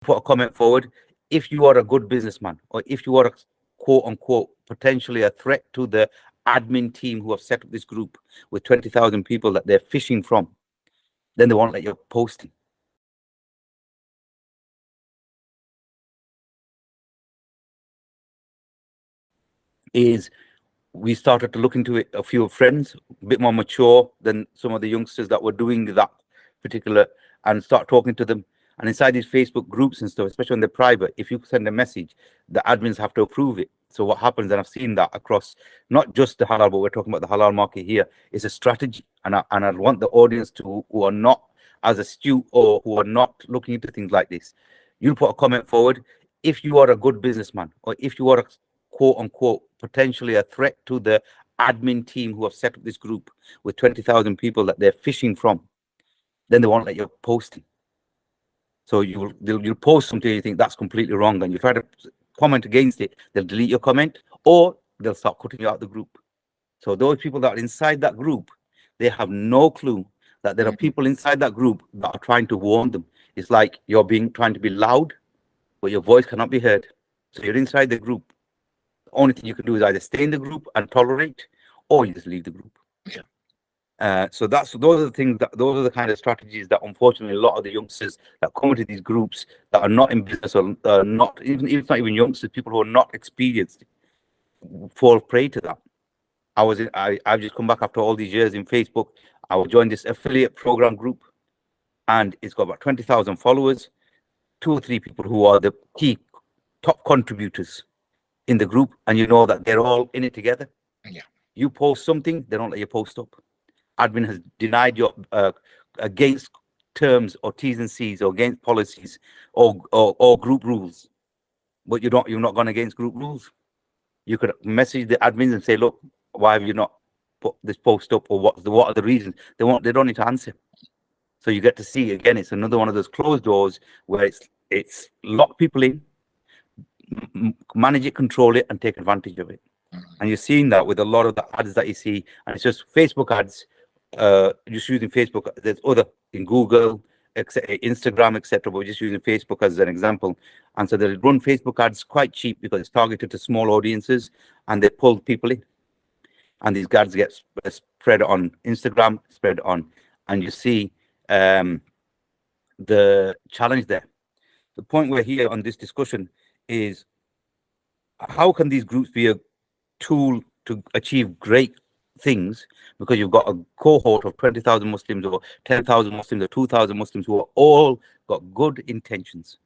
put a comment forward. If you are a good businessman, or if you are a quote unquote potentially a threat to the admin team who have set up this group with 20,000 people that they're fishing from, then they won't let you post it. Is we started to look into it, a few friends, a bit more mature than some of the youngsters that were doing that particular, and start talking to them. And inside these Facebook groups and stuff, especially when they're private, if you send a message, the admins have to approve it. So what happens, and I've seen that across not just the halal, but we're talking about the halal market here, is a strategy. And I want the audience to, who are not as astute or who are not looking into things like this, you put a comment forward. If you are a good businessman, or if you are a quote unquote potentially a threat to the admin team who have set up this group with 20,000 people that they're fishing from, then they won't let you post it. So you'll post something you think that's completely wrong, and you try to comment against it, they'll delete your comment, or they'll start cutting you out of the group. So those people that are inside that group, they have no clue that there are people inside that group that are trying to warn them. It's like you're trying to be loud, but your voice cannot be heard. So you're inside the group. The only thing you can do is either stay in the group and tolerate, or you just leave the group. So those are the things those are the kind of strategies that unfortunately a lot of the youngsters that come into these groups that are not in business, or not even, it's not even youngsters, people who are not experienced, fall prey to that. I've just come back after all these years in Facebook. I will join this affiliate program group, and it's got about 20,000 followers, 2 or 3 people who are the key top contributors in the group, and you know that they're all in it together. You post something, they don't let you post up. Admin has denied your against terms or T's and C's, or against policies, or group rules, but you're not gone against group rules. You could message the admins and say, look, why have you not put this post up, or what are the reasons? They don't need to answer. So you get to see, again, it's another one of those closed doors where it's lock people in, manage it, control it, and take advantage of it. And you're seeing that with a lot of the ads that you see, and it's just Facebook ads, just using Facebook. There's other in Google, Instagram, etc. But we're just using Facebook as an example. And so they run Facebook ads quite cheap because it's targeted to small audiences, and they pull people in. And these ads get spread on Instagram, and you see the challenge there. The point we're here on this discussion is, how can these groups be a tool to achieve great things? Because you've got a cohort of 20,000 Muslims, or 10,000 Muslims, or 2,000 Muslims who are all got good intentions.